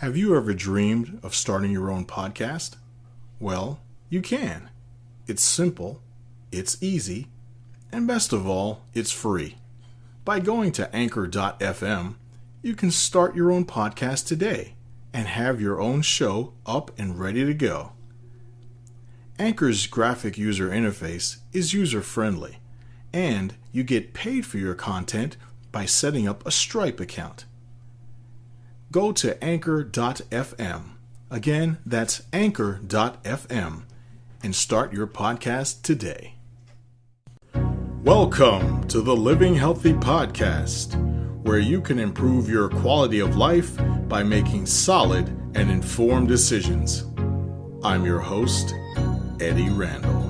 Have you ever dreamed of starting your own podcast? Well, you can. It's simple, it's easy, and best of all, it's free. By going to anchor.fm, you can start your own podcast today and have your own show up and ready to go. Anchor's graphic user interface is user-friendly, and you get paid for your content by setting up a Stripe account. Go to anchor.fm. Again, that's anchor.fm, and start your podcast today. Welcome to the Living Healthy Podcast, where you can improve your quality of life by making solid and informed decisions. I'm your host, Eddie Randall.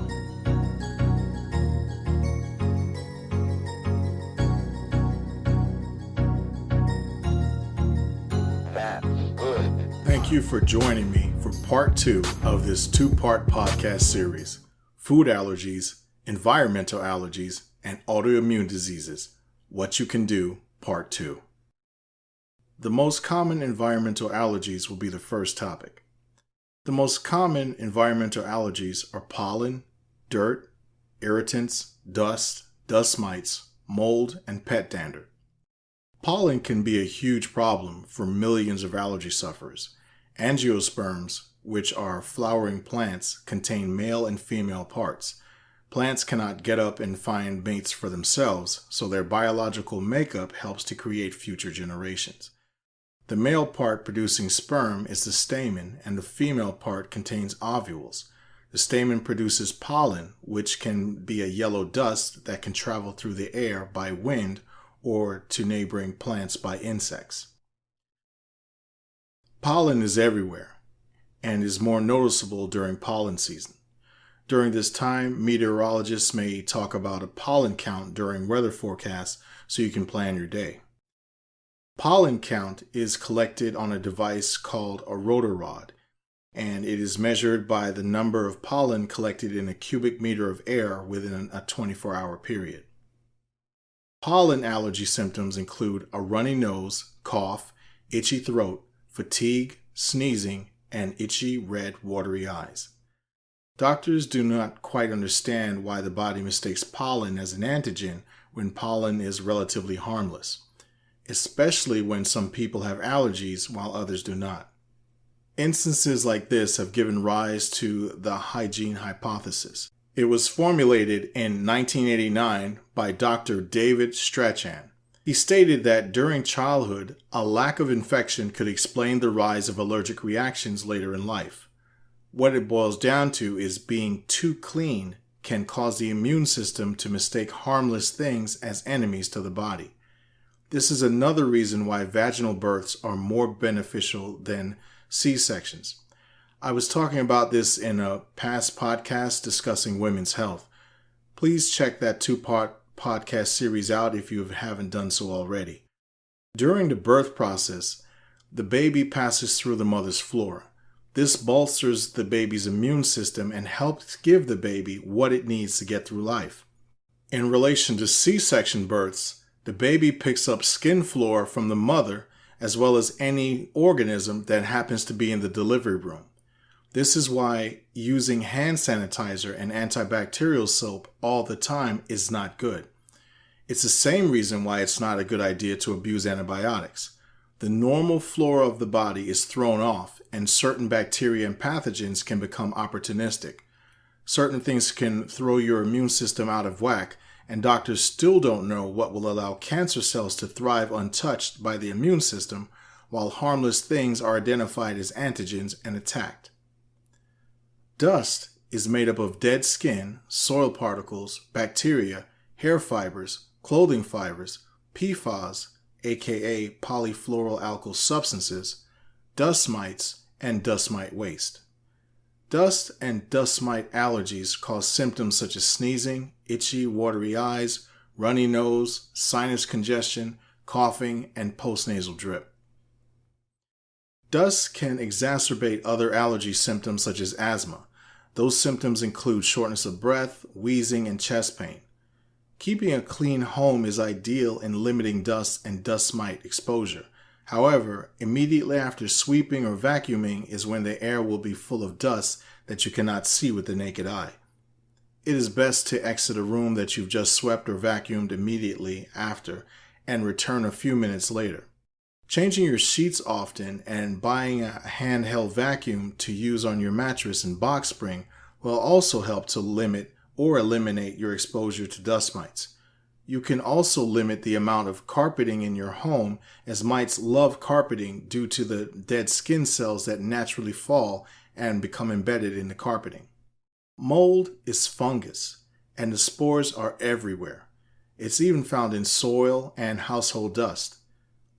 Thank you for joining me for part 2 of this 2-part podcast series, Food Allergies, Environmental Allergies, and Autoimmune Diseases, What You Can Do, Part 2. The most common environmental allergies will be the first topic. The most common environmental allergies are pollen, dirt, irritants, dust, dust mites, mold, and pet dander. Pollen can be a huge problem for millions of allergy sufferers. Angiosperms, which are flowering plants, contain male and female parts. Plants cannot get up and find mates for themselves, so their biological makeup helps to create future generations. The male part producing sperm is the stamen, and the female part contains ovules. The stamen produces pollen, which can be a yellow dust that can travel through the air by wind or to neighboring plants by insects. Pollen is everywhere and is more noticeable during pollen season. During this time, meteorologists may talk about a pollen count during weather forecasts so you can plan your day. Pollen count is collected on a device called a rotor rod, and it is measured by the number of pollen collected in a cubic meter of air within a 24-hour period. Pollen allergy symptoms include a runny nose, cough, itchy throat, fatigue, sneezing, and itchy, red, watery eyes. Doctors do not quite understand why the body mistakes pollen as an antigen when pollen is relatively harmless, especially when some people have allergies while others do not. Instances like this have given rise to the hygiene hypothesis. It was formulated in 1989 by Dr. David Strachan. He stated that during childhood, a lack of infection could explain the rise of allergic reactions later in life. What it boils down to is being too clean can cause the immune system to mistake harmless things as enemies to the body. This is another reason why vaginal births are more beneficial than C-sections. I was talking about this in a past podcast discussing women's health. Please check that 2-part podcast series out if you haven't done so already. During the birth process, the baby passes through the mother's flora. This bolsters the baby's immune system and helps give the baby what it needs to get through life. In relation to C-section births, the baby picks up skin flora from the mother as well as any organism that happens to be in the delivery room. This is why using hand sanitizer and antibacterial soap all the time is not good. It's the same reason why it's not a good idea to abuse antibiotics. The normal flora of the body is thrown off, and certain bacteria and pathogens can become opportunistic. Certain things can throw your immune system out of whack, and doctors still don't know what will allow cancer cells to thrive untouched by the immune system, while harmless things are identified as antigens and attacked. Dust is made up of dead skin, soil particles, bacteria, hair fibers, clothing fibers, PFAS, aka polyfluoroalkyl substances, dust mites, and dust mite waste. Dust and dust mite allergies cause symptoms such as sneezing, itchy, watery eyes, runny nose, sinus congestion, coughing, and postnasal drip. Dust can exacerbate other allergy symptoms such as asthma. Those symptoms include shortness of breath, wheezing, and chest pain. Keeping a clean home is ideal in limiting dust and dust mite exposure. However, immediately after sweeping or vacuuming is when the air will be full of dust that you cannot see with the naked eye. It is best to exit a room that you've just swept or vacuumed immediately after and return a few minutes later. Changing your sheets often and buying a handheld vacuum to use on your mattress and box spring will also help to limit or eliminate your exposure to dust mites. You can also limit the amount of carpeting in your home, as mites love carpeting due to the dead skin cells that naturally fall and become embedded in the carpeting. Mold is fungus, and the spores are everywhere. It's even found in soil and household dust.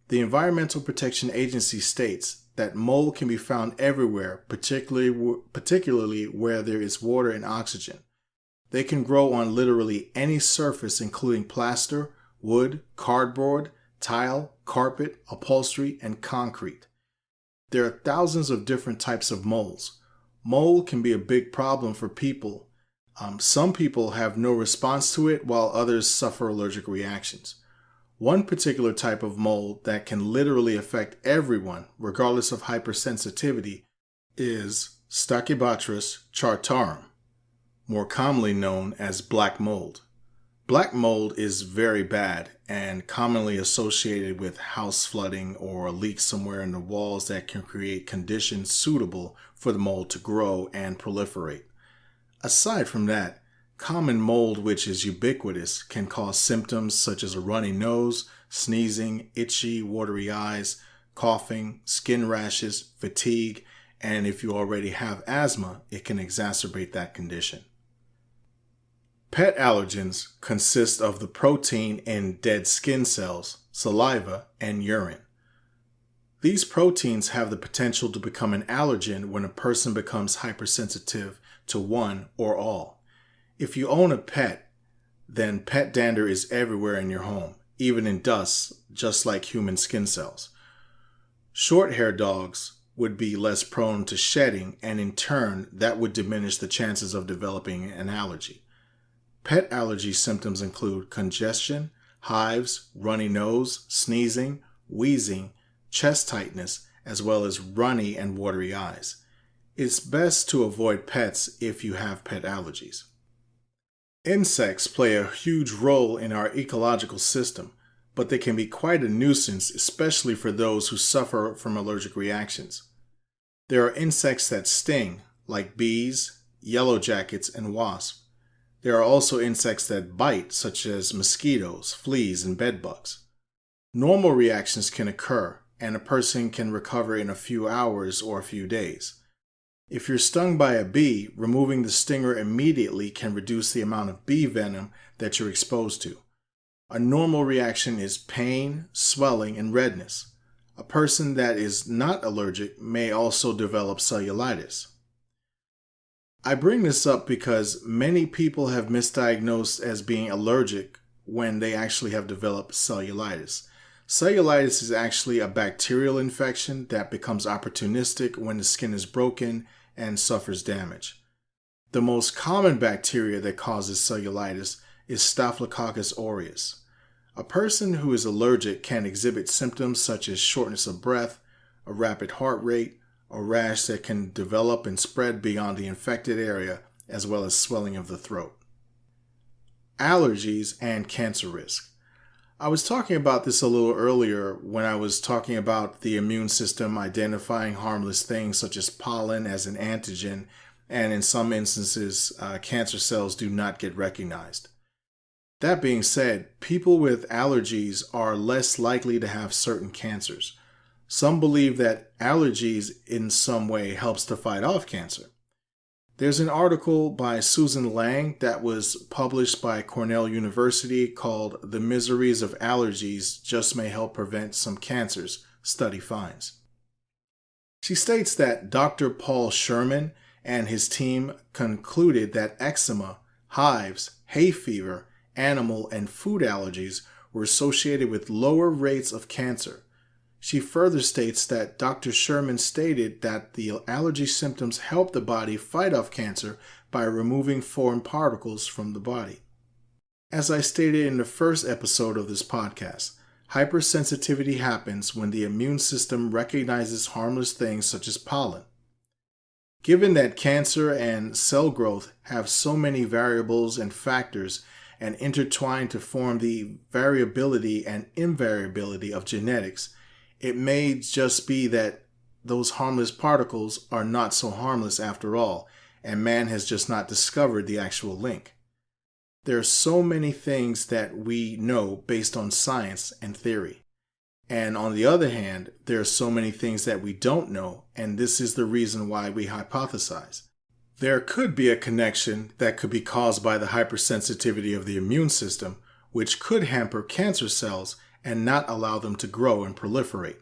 The Environmental Protection Agency states that mold can be found everywhere, particularly where there is water and oxygen. They can grow on literally any surface, including plaster, wood, cardboard, tile, carpet, upholstery, and concrete. There are thousands of different types of molds. Mold can be a big problem for people. Some people have no response to it, while others suffer allergic reactions. One particular type of mold that can literally affect everyone, regardless of hypersensitivity, is Stachybotrys chartarum, more commonly known as black mold. Black mold is very bad and commonly associated with house flooding or a leak somewhere in the walls that can create conditions suitable for the mold to grow and proliferate. Aside from that, common mold, which is ubiquitous, can cause symptoms such as a runny nose, sneezing, itchy, watery eyes, coughing, skin rashes, fatigue, and if you already have asthma, it can exacerbate that condition. Pet allergens consist of the protein in dead skin cells, saliva, and urine. These proteins have the potential to become an allergen when a person becomes hypersensitive to one or all. If you own a pet, then pet dander is everywhere in your home, even in dust, just like human skin cells. Short-haired dogs would be less prone to shedding, and in turn, that would diminish the chances of developing an allergy. Pet allergy symptoms include congestion, hives, runny nose, sneezing, wheezing, chest tightness, as well as runny and watery eyes. It's best to avoid pets if you have pet allergies. Insects play a huge role in our ecological system, but they can be quite a nuisance, especially for those who suffer from allergic reactions. There are insects that sting, like bees, yellow jackets, and wasps. There are also insects that bite, such as mosquitoes, fleas, and bedbugs. Normal reactions can occur, and a person can recover in a few hours or a few days. If you're stung by a bee, removing the stinger immediately can reduce the amount of bee venom that you're exposed to. A normal reaction is pain, swelling, and redness. A person that is not allergic may also develop cellulitis. I bring this up because many people have misdiagnosed as being allergic when they actually have developed cellulitis. Cellulitis is actually a bacterial infection that becomes opportunistic when the skin is broken and suffers damage. The most common bacteria that causes cellulitis is Staphylococcus aureus. A person who is allergic can exhibit symptoms such as shortness of breath, a rapid heart rate, a rash that can develop and spread beyond the infected area, as well as swelling of the throat. Allergies and cancer risk. I was talking about this a little earlier when I was talking about the immune system identifying harmless things such as pollen as an antigen, and in some instances, cancer cells do not get recognized. That being said, people with allergies are less likely to have certain cancers. Some believe that allergies in some way helps to fight off cancer. There's an article by Susan Lang that was published by Cornell University called "The Miseries of Allergies Just May Help Prevent Some Cancers," study finds. She states that Dr. Paul Sherman and his team concluded that eczema, hives, hay fever, animal, and food allergies were associated with lower rates of cancer. She further states that Dr. Sherman stated that the allergy symptoms help the body fight off cancer by removing foreign particles from the body. As I stated in the first episode of this podcast, Hypersensitivity happens when the immune system recognizes harmless things such as pollen. Given that cancer and cell growth have so many variables and factors and intertwine to form the variability and invariability of genetics, it may just be that those harmless particles are not so harmless after all, and man has just not discovered the actual link. There are so many things that we know based on science and theory. And on the other hand, there are so many things that we don't know, and this is the reason why we hypothesize. There could be a connection that could be caused by the hypersensitivity of the immune system, which could hamper cancer cells and not allow them to grow and proliferate.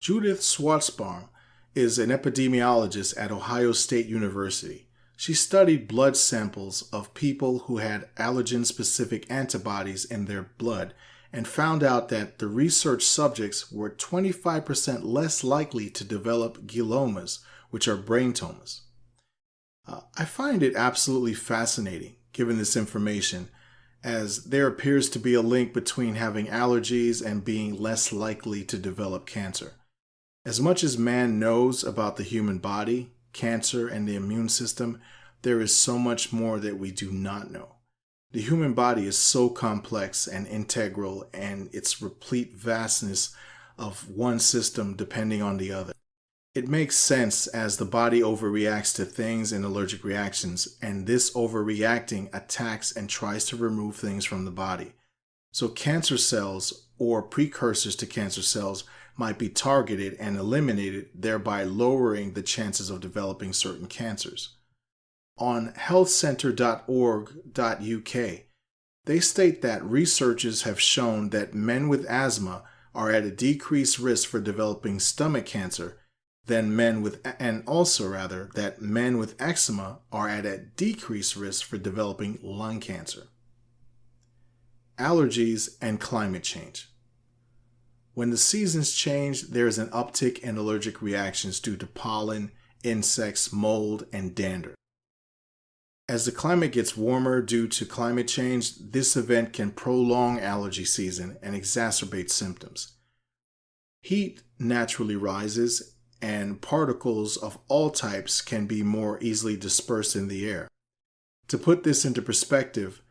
Judith Schwartzbaum is an epidemiologist at Ohio State University. She studied blood samples of people who had allergen-specific antibodies in their blood and found out that the research subjects were 25% less likely to develop gliomas, which are brain tumors. I find it absolutely fascinating, given this information, as there appears to be a link between having allergies and being less likely to develop cancer. As much as man knows about the human body, cancer, and the immune system, there is so much more that we do not know. The human body is so complex and integral, and its replete vastness of one system depending on the other. It makes sense as the body overreacts to things in allergic reactions, and this overreacting attacks and tries to remove things from the body. So cancer cells, or precursors to cancer cells, might be targeted and eliminated, thereby lowering the chances of developing certain cancers. On healthcenter.org.uk, they state that researchers have shown that men with asthma are at a decreased risk for developing stomach cancer than men with, and also that men with eczema are at a decreased risk for developing lung cancer. Allergies and climate change. When the seasons change, there is an uptick in allergic reactions due to pollen, insects, mold, and dander. As the climate gets warmer due to climate change, this event can prolong allergy season and exacerbate symptoms. Heat naturally rises, and particles of all types can be more easily dispersed in the air. To put this into perspective,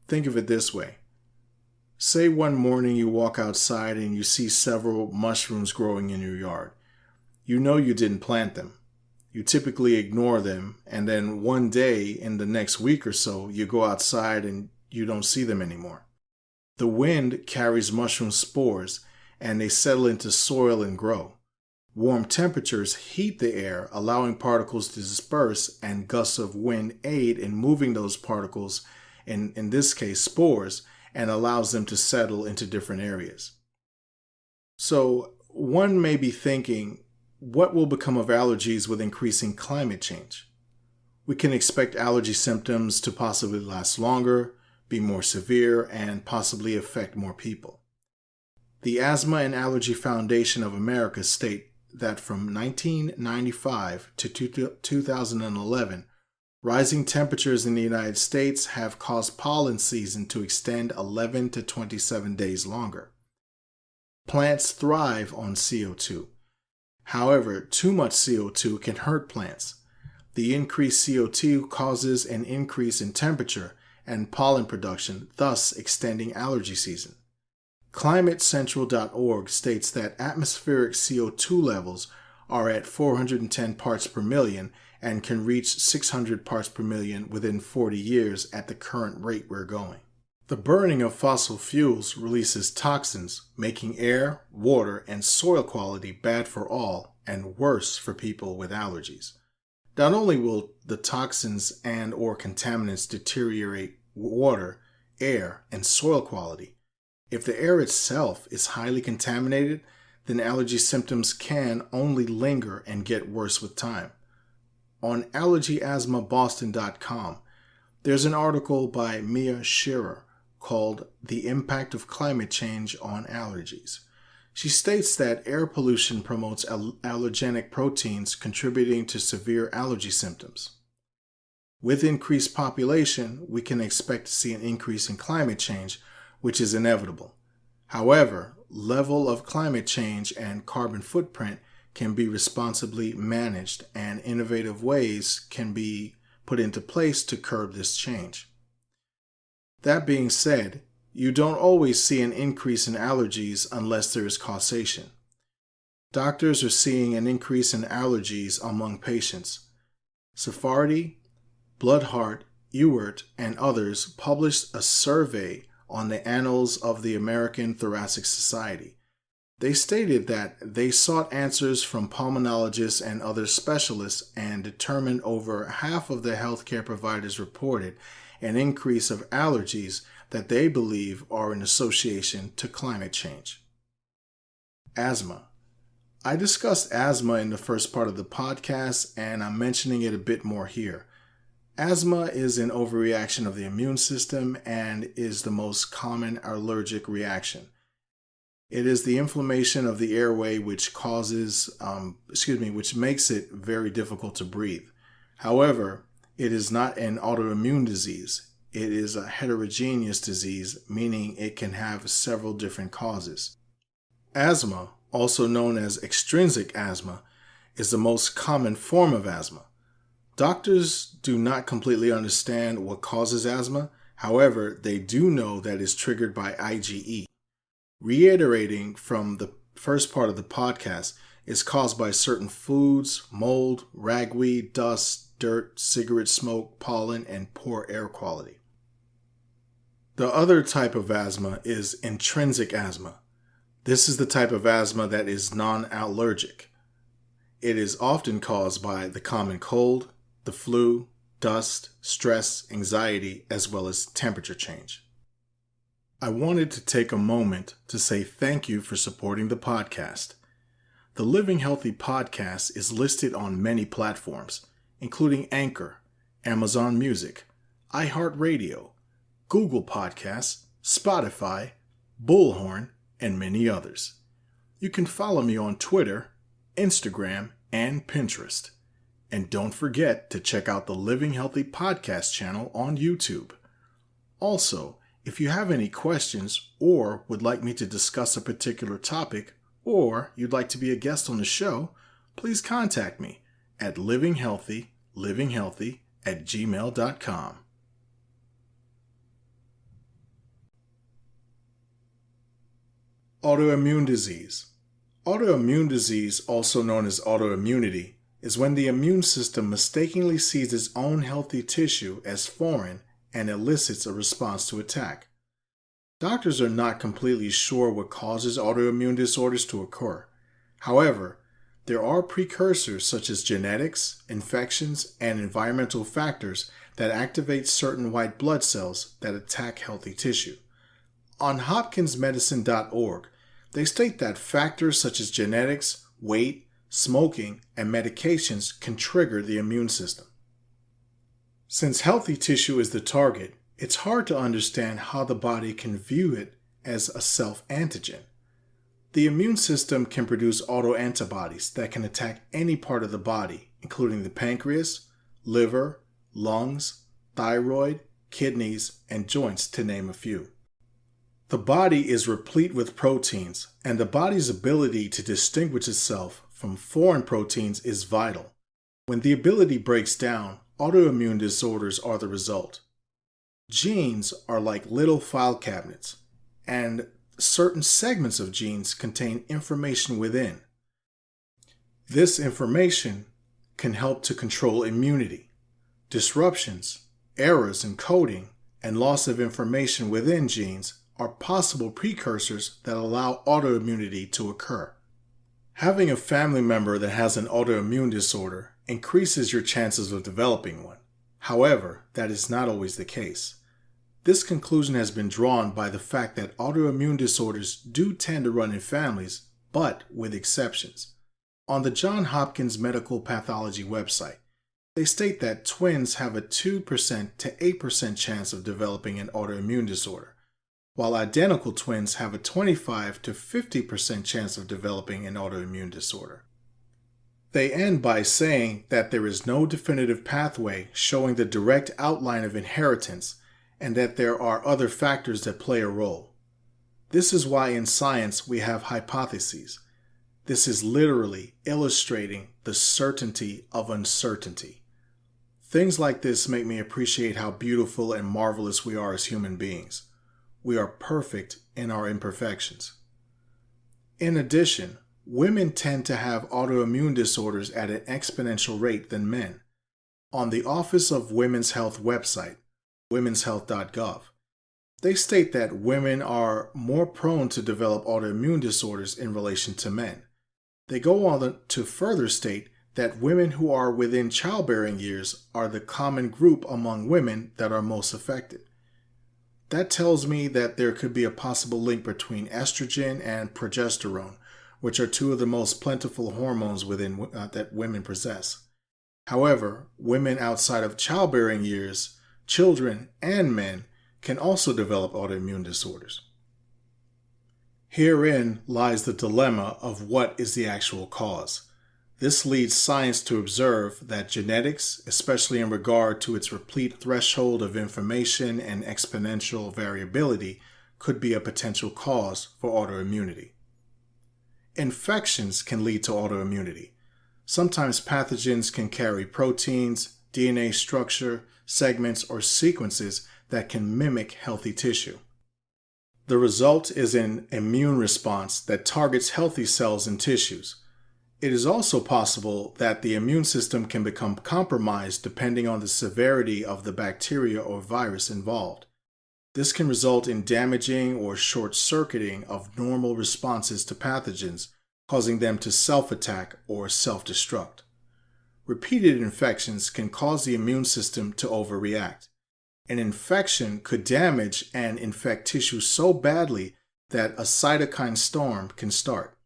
think of it this way. Say one morning you walk outside and you see several mushrooms growing in your yard. You know you didn't plant them. You typically ignore them, and then one day in the next week or so, you go outside and you don't see them anymore. The wind carries mushroom spores, and they settle into soil and grow. Warm temperatures heat the air, allowing particles to disperse, and gusts of wind aid in moving those particles, in this case spores, and allows them to settle into different areas. So one may be thinking, what will become of allergies with increasing climate change? We can expect allergy symptoms to possibly last longer, be more severe, and possibly affect more people. The Asthma and Allergy Foundation of America state that from 1995 to 2011, rising temperatures in the United States have caused pollen season to extend 11 to 27 days longer. Plants thrive on CO2. However, too much CO2 can hurt plants. The increased CO2 causes an increase in temperature and pollen production, thus extending allergy season. ClimateCentral.org states that atmospheric CO2 levels are at 410 parts per million and can reach 600 parts per million within 40 years at the current rate we're going. The burning of fossil fuels releases toxins, making air, water, and soil quality bad for all and worse for people with allergies. Not only will the toxins and/or contaminants deteriorate water, air, and soil quality, if the air itself is highly contaminated, then allergy symptoms can only linger and get worse with time. On allergyasthmaboston.com, there's an article by Mia Shearer called The Impact of Climate Change on Allergies. She states that air pollution promotes allergenic proteins contributing to severe allergy symptoms. With increased population, we can expect to see an increase in climate change, which is inevitable. However, level of climate change and carbon footprint can be responsibly managed, and innovative ways can be put into place to curb this change. That being said, you don't always see an increase in allergies unless there is causation. Doctors are seeing an increase in allergies among patients. Sephardi, Bloodhart, Ewert, and others published a survey on the Annals of the American Thoracic Society. They stated that they sought answers from pulmonologists and other specialists and determined over half of the healthcare providers reported an increase of allergies that they believe are in association to climate change. Asthma. I discussed asthma in the first part of the podcast, and I'm mentioning it a bit more here. Asthma is an overreaction of the immune system and is the most common allergic reaction. It is the inflammation of the airway which makes it very difficult to breathe. However, it is not an autoimmune disease. It is a heterogeneous disease, meaning it can have several different causes. Asthma, also known as extrinsic asthma, is the most common form of asthma. Doctors do not completely understand what causes asthma. However, they do know that it's triggered by IgE. Reiterating from the first part of the podcast, it's caused by certain foods, mold, ragweed, dust, dirt, cigarette smoke, pollen, and poor air quality. The other type of asthma is intrinsic asthma. This is the type of asthma that is non-allergic. It is often caused by the common cold, the flu, dust, stress, anxiety, as well as temperature change. I wanted to take a moment to say thank you for supporting the podcast. The Living Healthy podcast is listed on many platforms, including Anchor, Amazon Music, iHeartRadio, Google Podcasts, Spotify, Bullhorn, and many others. You can follow me on Twitter, Instagram, and Pinterest. And don't forget to check out the Living Healthy podcast channel on YouTube. Also, if you have any questions or would like me to discuss a particular topic, or you'd like to be a guest on the show, please contact me at livinghealthy@gmail.com. Autoimmune disease. Autoimmune disease, also known as autoimmunity, is when the immune system mistakenly sees its own healthy tissue as foreign and elicits a response to attack. Doctors are not completely sure what causes autoimmune disorders to occur. However, there are precursors such as genetics, infections, and environmental factors that activate certain white blood cells that attack healthy tissue. On hopkinsmedicine.org, they state that factors such as genetics, weight, smoking, and medications can trigger the immune system. Since healthy tissue is the target, it's hard to understand how the body can view it as a self-antigen. The immune system can produce autoantibodies that can attack any part of the body, including the pancreas, liver, lungs, thyroid, kidneys, and joints, to name a few. The body is replete with proteins, and the body's ability to distinguish itself from foreign proteins is vital. When the ability breaks down, autoimmune disorders are the result. Genes are like little file cabinets, and certain segments of genes contain information within. This information can help to control immunity. Disruptions, errors in coding, and loss of information within genes are possible precursors that allow autoimmunity to occur. Having a family member that has an autoimmune disorder increases your chances of developing one. However, that is not always the case. This conclusion has been drawn by the fact that autoimmune disorders do tend to run in families, but with exceptions. On the Johns Hopkins Medical Pathology website, they state that twins have a 2% to 8% chance of developing an autoimmune disorder, while identical twins have a 25 to 50% chance of developing an autoimmune disorder. They end by saying that there is no definitive pathway showing the direct outline of inheritance and that there are other factors that play a role. This is why in science we have hypotheses. This is literally illustrating the certainty of uncertainty. Things like this make me appreciate how beautiful and marvelous we are as human beings. We are perfect in our imperfections. In addition, women tend to have autoimmune disorders at an exponential rate than men. On the Office of Women's Health website, womenshealth.gov, they state that women are more prone to develop autoimmune disorders in relation to men. They go on to further state that women who are within childbearing years are the common group among women that are most affected. That tells me that there could be a possible link between estrogen and progesterone, which are two of the most plentiful hormones that women possess. However, women outside of childbearing years, children, and men can also develop autoimmune disorders. Herein lies the dilemma of what is the actual cause. This leads science to observe that genetics, especially in regard to its replete threshold of information and exponential variability, could be a potential cause for autoimmunity. Infections can lead to autoimmunity. Sometimes pathogens can carry proteins, DNA structure, segments, or sequences that can mimic healthy tissue. The result is an immune response that targets healthy cells and tissues. It is also possible that the immune system can become compromised depending on the severity of the bacteria or virus involved. This can result in damaging or short-circuiting of normal responses to pathogens, causing them to self-attack or self-destruct. Repeated infections can cause the immune system to overreact. An infection could damage and infect tissue so badly that a cytokine storm can start.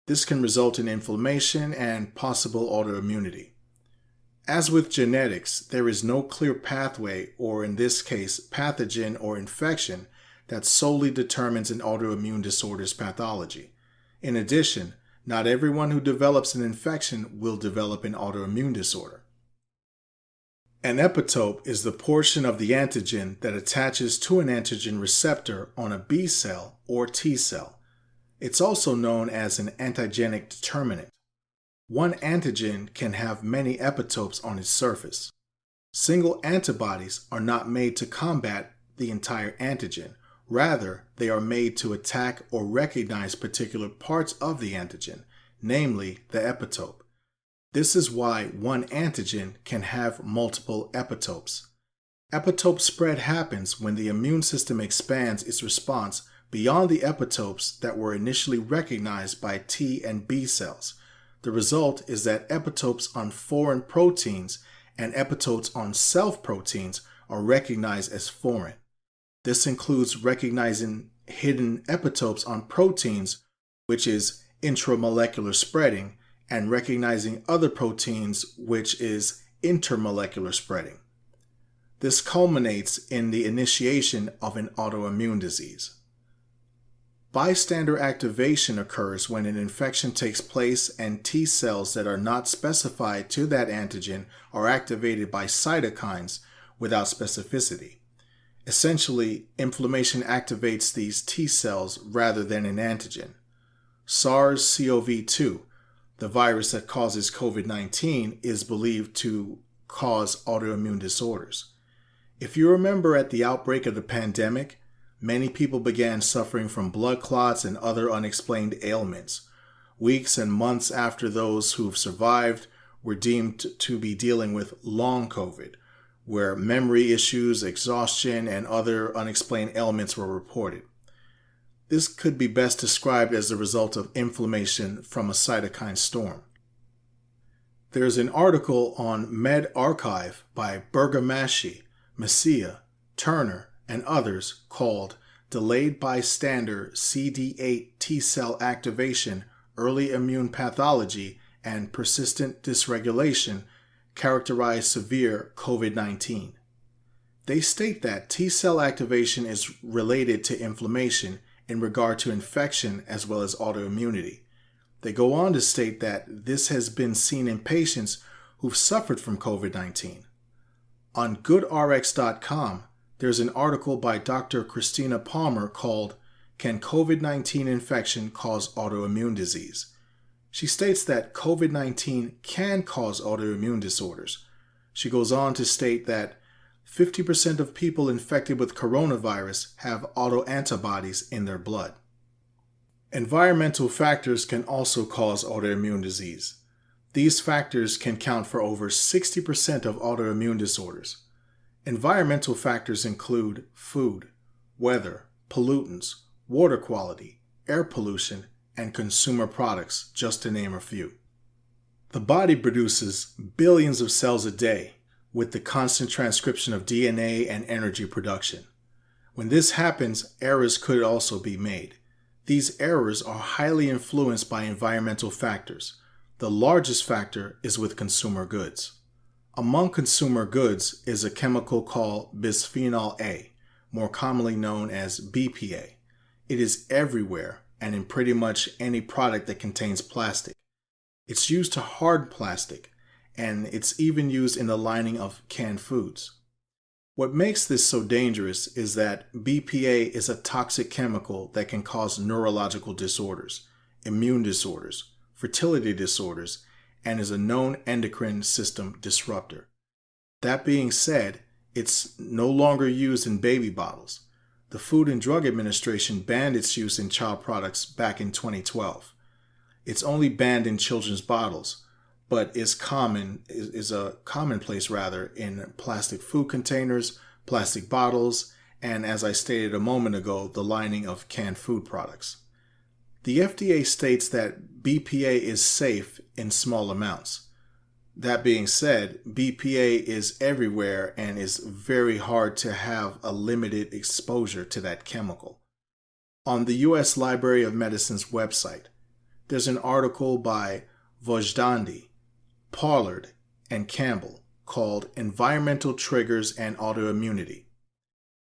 This can result in inflammation and possible autoimmunity. As with genetics, there is no clear pathway, or in this case, pathogen or infection, that solely determines an autoimmune disorder's pathology. In addition, not everyone who develops an infection will develop an autoimmune disorder. An epitope is the portion of the antigen that attaches to an antigen receptor on a B cell or T cell. It's also known as an antigenic determinant. One antigen can have many epitopes on its surface. Single antibodies are not made to combat the entire antigen. Rather, they are made to attack or recognize particular parts of the antigen, namely the epitope. This is why one antigen can have multiple epitopes. Epitope spread happens when the immune system expands its response beyond the epitopes that were initially recognized by T and B cells. The result is that epitopes on foreign proteins and epitopes on self-proteins are recognized as foreign. This includes recognizing hidden epitopes on proteins, which is intramolecular spreading, and recognizing other proteins, which is intermolecular spreading. This culminates in the initiation of an autoimmune disease. Bystander activation occurs when an infection takes place and T cells that are not specified to that antigen are activated by cytokines without specificity. Essentially, inflammation activates these T cells rather than an antigen. SARS-CoV-2, the virus that causes COVID-19, is believed to cause autoimmune disorders. If you remember at the outbreak of the pandemic, many people began suffering from blood clots and other unexplained ailments. Weeks and months after, those who've survived were deemed to be dealing with long COVID, where memory issues, exhaustion, and other unexplained ailments were reported. This could be best described as the result of inflammation from a cytokine storm. There's an article on medRxiv by Bergamaschi, Messia, Turner, and others called Delayed Bystander CD8 T-Cell Activation, Early Immune Pathology, and Persistent Dysregulation Characterize Severe COVID-19. They state that T-cell activation is related to inflammation in regard to infection as well as autoimmunity. They go on to state that this has been seen in patients who've suffered from COVID-19. On GoodRx.com, there's an article by Dr. Christina Palmer called can COVID-19 infection cause autoimmune disease? She states that COVID-19 can cause autoimmune disorders. She goes on to state that 50% of people infected with coronavirus have autoantibodies in their blood. Environmental factors can also cause autoimmune disease. These factors can count for over 60% of autoimmune disorders. Environmental factors include food, weather, pollutants, water quality, air pollution, and consumer products, just to name a few. The body produces billions of cells a day with the constant transcription of DNA and energy production. When this happens, errors could also be made. These errors are highly influenced by environmental factors. The largest factor is with consumer goods. Among consumer goods is a chemical called bisphenol A, more commonly known as BPA. It is everywhere and in pretty much any product that contains plastic. It's used to harden plastic, and it's even used in the lining of canned foods. What makes this so dangerous is that BPA is a toxic chemical that can cause neurological disorders, immune disorders, fertility disorders, and is a known endocrine system disruptor. That being said, it's no longer used in baby bottles. The Food and Drug Administration banned its use in child products back in 2012. It's only banned in children's bottles, but is a commonplace in plastic food containers, plastic bottles, and as I stated a moment ago, the lining of canned food products. The FDA states that BPA is safe in small amounts. That being said, BPA is everywhere and is very hard to have a limited exposure to that chemical. On the U.S. Library of Medicine's website, there's an article by Vojdandi, Pollard, and Campbell called Environmental Triggers and Autoimmunity.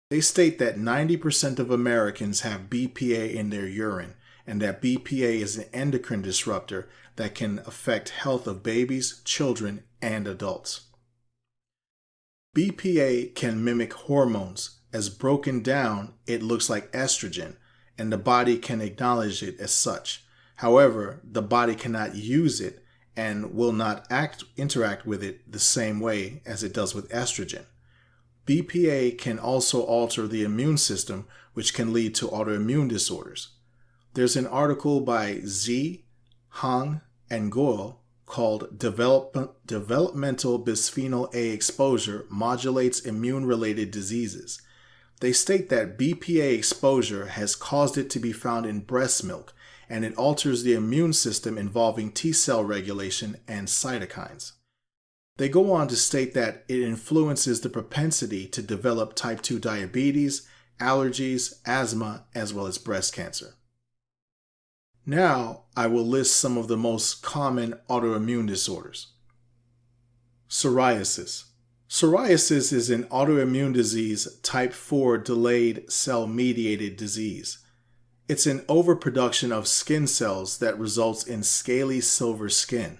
They state that 90% of Americans have BPA in their urine, and that BPA is an endocrine disruptor that can affect health of babies, children, and adults. BPA can mimic hormones. As broken down, it looks like estrogen, and the body can acknowledge it as such. However, the body cannot use it and will not interact with it the same way as it does with estrogen. BPA can also alter the immune system, which can lead to autoimmune disorders. There's an article by Z, Hang, and Goel called Developmental Bisphenol A Exposure Modulates Immune-Related Diseases. They state that BPA exposure has caused it to be found in breast milk, and it alters the immune system involving T-cell regulation and cytokines. They go on to state that it influences the propensity to develop type 2 diabetes, allergies, asthma, as well as breast cancer. Now, I will list some of the most common autoimmune disorders. Psoriasis. Psoriasis is an autoimmune disease type 4 delayed cell-mediated disease. It's an overproduction of skin cells that results in scaly silver skin.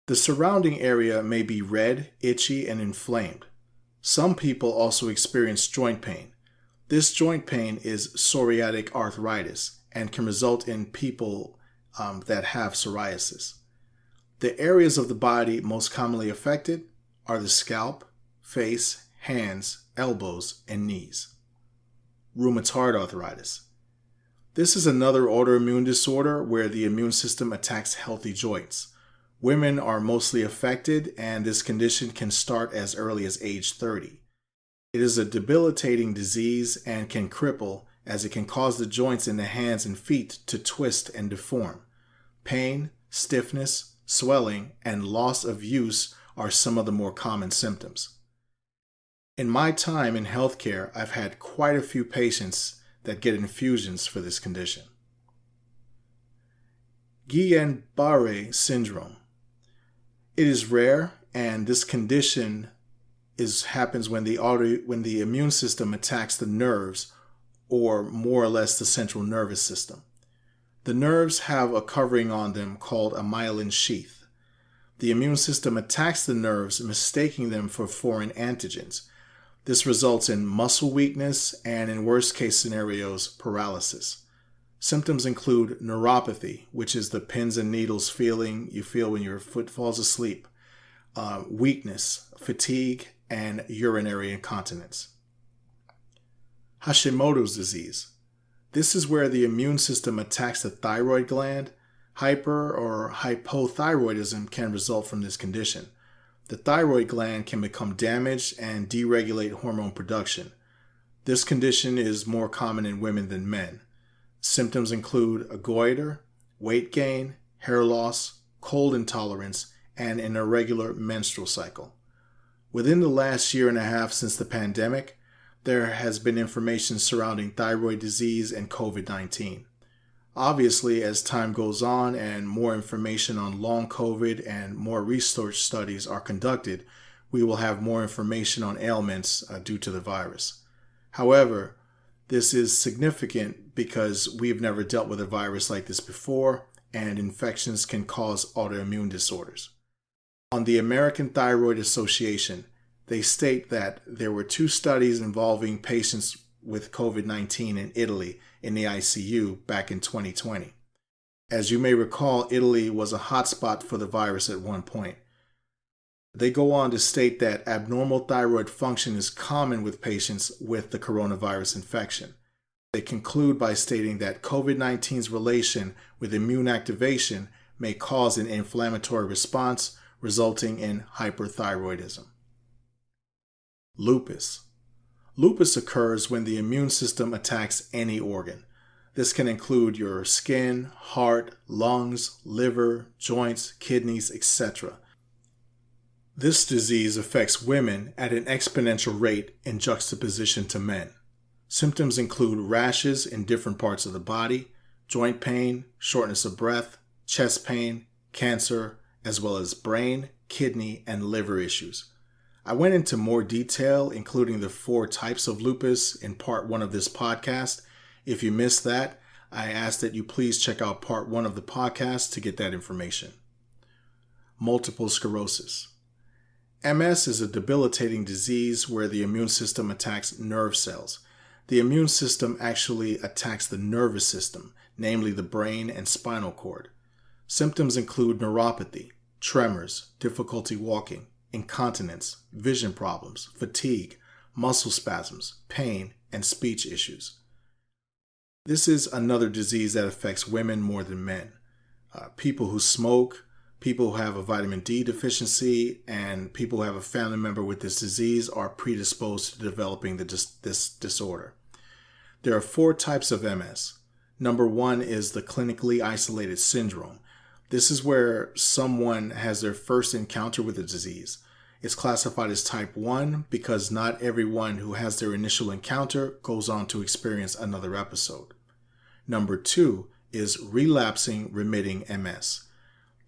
The surrounding area may be red, itchy, and inflamed. Some people also experience joint pain. This joint pain is psoriatic arthritis and can result in people that have psoriasis. The areas of the body most commonly affected are the scalp, face, hands, elbows, and knees. Rheumatoid arthritis. This is another autoimmune disorder where the immune system attacks healthy joints. Women are mostly affected, and this condition can start as early as age 30. It is a debilitating disease and can cripple, as it can cause the joints in the hands and feet to twist and deform. Pain, stiffness, swelling, and loss of use are some of the more common symptoms. In my time in healthcare, I've had quite a few patients that get infusions for this condition. Guillain-Barre Syndrome. It is rare, and this condition happens when the immune system attacks the nerves, or more or less the central nervous system. The nerves have a covering on them called a myelin sheath. The immune system attacks the nerves, mistaking them for foreign antigens. This results in muscle weakness and, in worst case scenarios, paralysis. Symptoms include neuropathy, which is the pins and needles feeling you feel when your foot falls asleep, weakness, fatigue, and urinary incontinence. Hashimoto's disease. This is where the immune system attacks the thyroid gland. Hyper or hypothyroidism can result from this condition. The thyroid gland can become damaged and deregulate hormone production. This condition is more common in women than men. Symptoms include a goiter, weight gain, hair loss, cold intolerance, and an irregular menstrual cycle. Within the last year and a half since the pandemic, there has been information surrounding thyroid disease and COVID-19. Obviously, as time goes on and more information on long COVID and more research studies are conducted, we will have more information on ailments due to the virus. However, this is significant because we've never dealt with a virus like this before, and infections can cause autoimmune disorders. On the American Thyroid Association, they state that there were 2 studies involving patients with COVID-19 in Italy in the ICU back in 2020. As you may recall, Italy was a hotspot for the virus at one point. They go on to state that abnormal thyroid function is common with patients with the coronavirus infection. They conclude by stating that COVID-19's relation with immune activation may cause an inflammatory response, resulting in hyperthyroidism. Lupus. Lupus occurs when the immune system attacks any organ. This can include your skin, heart, lungs, liver, joints, kidneys, etc. This disease affects women at an exponential rate in juxtaposition to men. Symptoms include rashes in different parts of the body, joint pain, shortness of breath, chest pain, cancer, as well as brain, kidney, and liver issues. I went into more detail, including the 4 types of lupus, in part 1 of this podcast. If you missed that, I ask that you please check out part 1 of the podcast to get that information. Multiple sclerosis. MS is a debilitating disease where the immune system attacks nerve cells. The immune system actually attacks the nervous system, namely the brain and spinal cord. Symptoms include neuropathy, tremors, difficulty walking, incontinence, vision problems, fatigue, muscle spasms, pain, and speech issues. This is another disease that affects women more than men. People who smoke, people who have a vitamin D deficiency, and people who have a family member with this disease are predisposed to developing this disorder. There are 4 types of MS. Number 1 is the clinically isolated syndrome. This is where someone has their first encounter with the disease. It's classified as type 1 because not everyone who has their initial encounter goes on to experience another episode. Number 2 is relapsing remitting MS.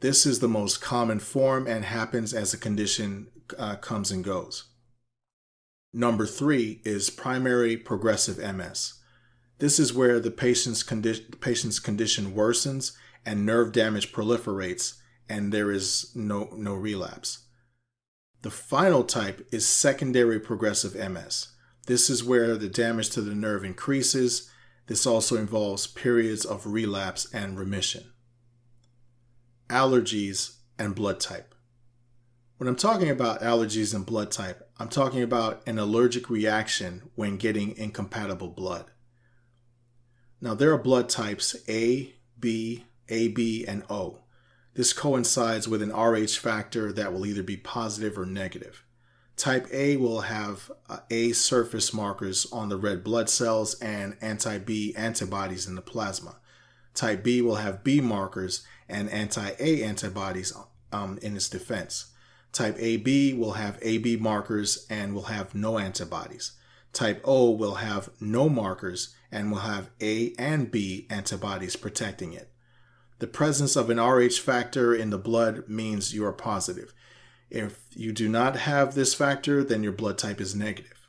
This is the most common form and happens as the condition comes and goes. Number 3 is primary progressive MS. This is where the patient's condition worsens and nerve damage proliferates, and there is no relapse. The final type is secondary progressive MS. This is where the damage to the nerve increases. This also involves periods of relapse and remission. Allergies and blood type. When I'm talking about allergies and blood type, I'm talking about an allergic reaction when getting incompatible blood. Now, there are blood types A, B, AB, and O. This coincides with an Rh factor that will either be positive or negative. Type A will have A surface markers on the red blood cells and anti-B antibodies in the plasma. Type B will have B markers and anti-A antibodies in its defense. Type AB will have AB markers and will have no antibodies. Type O will have no markers and will have A and B antibodies protecting it. The presence of an Rh factor in the blood means you are positive. If you do not have this factor, then your blood type is negative.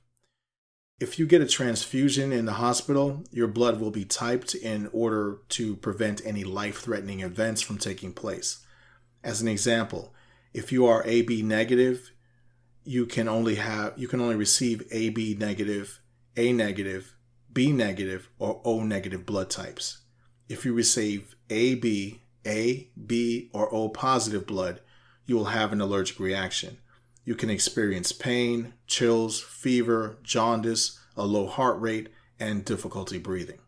If you get a transfusion in the hospital, your blood will be typed in order to prevent any life-threatening events from taking place. As an example, if you are AB negative, you can only receive AB negative, A negative, B negative, or O negative blood types. If you receive AB, A, B, or O positive blood, you will have an allergic reaction. You can experience pain, chills, fever, jaundice, a low heart rate, and difficulty breathing.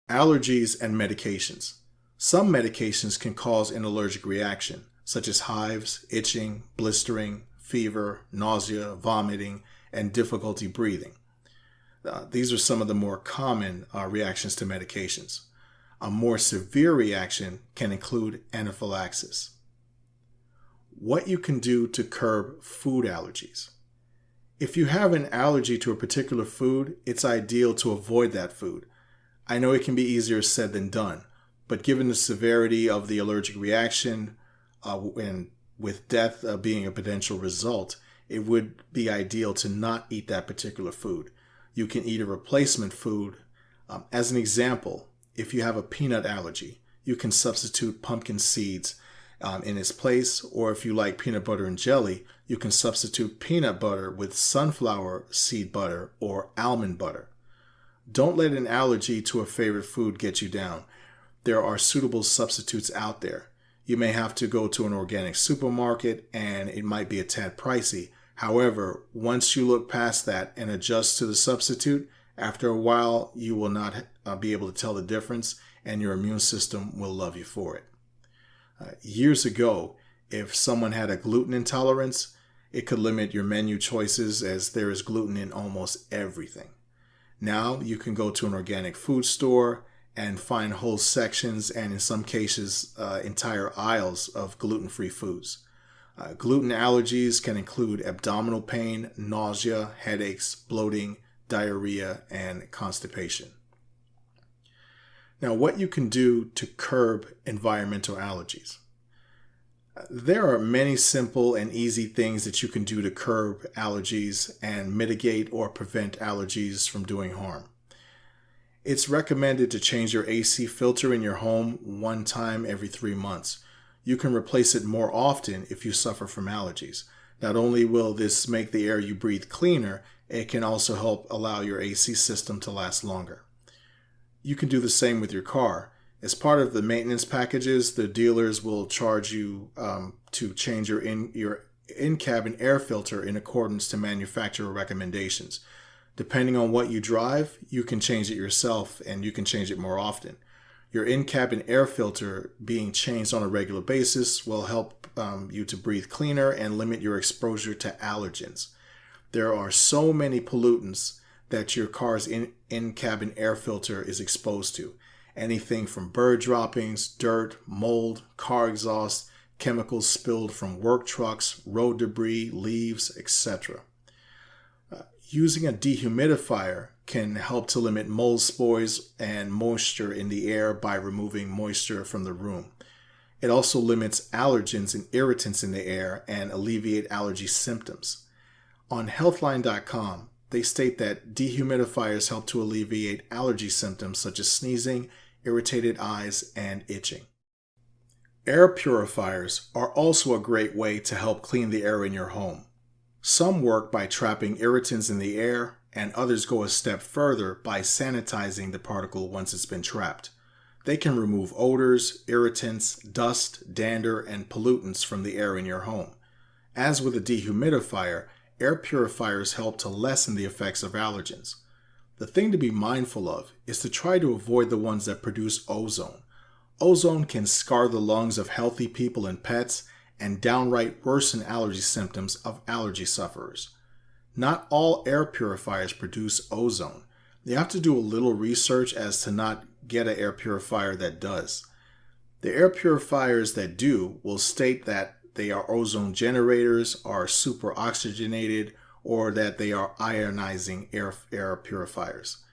Allergies and medications. Some medications can cause an allergic reaction, such as hives, itching, blistering, fever, nausea, vomiting, and difficulty breathing. These are some of the more common reactions to medications. A more severe reaction can include anaphylaxis. What you can do to curb food allergies. If you have an allergy to a particular food, it's ideal to avoid that food. I know it can be easier said than done, but given the severity of the allergic reaction and with death being a potential result, it would be ideal to not eat that particular food. You can eat a replacement food. As an example, if you have a peanut allergy, you can substitute pumpkin seeds in its place, or if you like peanut butter and jelly, you can substitute peanut butter with sunflower seed butter or almond butter. Don't let an allergy to a favorite food get you down. There are suitable substitutes out there. You may have to go to an organic supermarket and it might be a tad pricey. However, once you look past that and adjust to the substitute, after a while you will not be able to tell the difference and your immune system will love you for it. Years ago, if someone had a gluten intolerance, it could limit your menu choices as there is gluten in almost everything. Now you can go to an organic food store and find whole sections and in some cases entire aisles of gluten-free foods. Gluten allergies can include abdominal pain, nausea, headaches, bloating, diarrhea, and constipation. Now, what you can do to curb environmental allergies. There are many simple and easy things that you can do to curb allergies and mitigate or prevent allergies from doing harm. It's recommended to change your AC filter in your home one time every 3 months. You can replace it more often if you suffer from allergies. Not only will this make the air you breathe cleaner, it can also help allow your AC system to last longer. You can do the same with your car. As part of the maintenance packages, the dealers will charge you to change your in-cabin air filter in accordance to manufacturer recommendations. Depending on what you drive, you can change it yourself and you can change it more often. Your in-cabin air filter being changed on a regular basis will help you to breathe cleaner and limit your exposure to allergens. There are so many pollutants that your car's in-cabin air filter is exposed to. Anything from bird droppings, dirt, mold, car exhaust, chemicals spilled from work trucks, road debris, leaves, etc. Using a dehumidifier can help to limit mold spores and moisture in the air by removing moisture from the room. It also limits allergens and irritants in the air and alleviate allergy symptoms. On healthline.com, they state that dehumidifiers help to alleviate allergy symptoms such as sneezing, irritated eyes, and itching. Air purifiers are also a great way to help clean the air in your home. Some work by trapping irritants in the air, and others go a step further by sanitizing the particle once it's been trapped. They can remove odors, irritants, dust, dander, and pollutants from the air in your home. As with a dehumidifier, air purifiers help to lessen the effects of allergens. The thing to be mindful of is to try to avoid the ones that produce ozone. Ozone can scar the lungs of healthy people and pets and downright worsen allergy symptoms of allergy sufferers. Not all air purifiers produce ozone. You have to do a little research as to not get an air purifier that does. The air purifiers that do will state that they are ozone generators, are super oxygenated, or that they are ionizing air purifiers.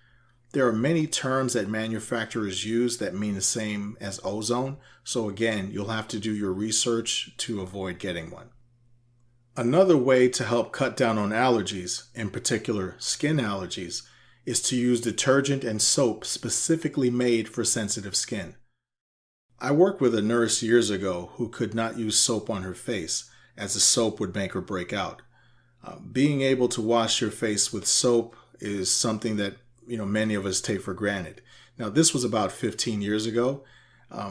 There are many terms that manufacturers use that mean the same as ozone, so again, you'll have to do your research to avoid getting one. Another way to help cut down on allergies, in particular skin allergies, is to use detergent and soap specifically made for sensitive skin. I worked with a nurse years ago who could not use soap on her face, as the soap would make or break out. Being able to wash your face with soap is something that many of us take for granted. Now, this was about 15 years ago.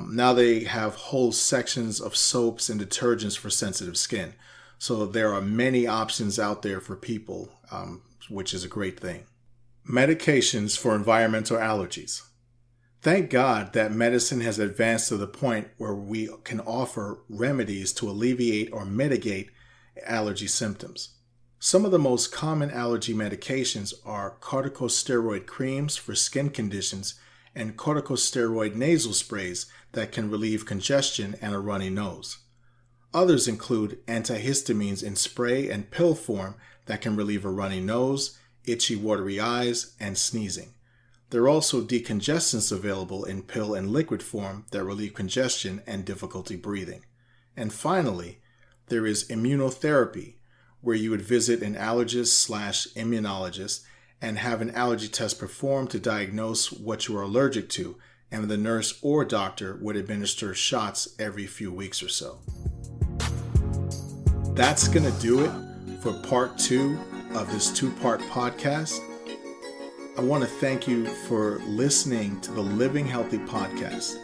Now they have whole sections of soaps and detergents for sensitive skin. So there are many options out there for people, which is a great thing. Medications for environmental allergies. Thank God that medicine has advanced to the point where we can offer remedies to alleviate or mitigate allergy symptoms. Some of the most common allergy medications are corticosteroid creams for skin conditions and corticosteroid nasal sprays that can relieve congestion and a runny nose. Others include antihistamines in spray and pill form that can relieve a runny nose, itchy, watery eyes, and sneezing. There are also decongestants available in pill and liquid form that relieve congestion and difficulty breathing. And finally, there is immunotherapy, where you would visit an allergist/immunologist and have an allergy test performed to diagnose what you are allergic to, and the nurse or doctor would administer shots every few weeks or so. That's going to do it for part 2 of this 2-part podcast. I want to thank you for listening to the Living Healthy podcast.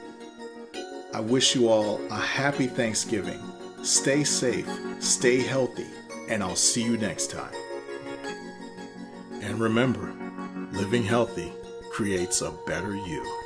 I wish you all a happy Thanksgiving. Stay safe, stay healthy, and I'll see you next time. And remember, living healthy creates a better you.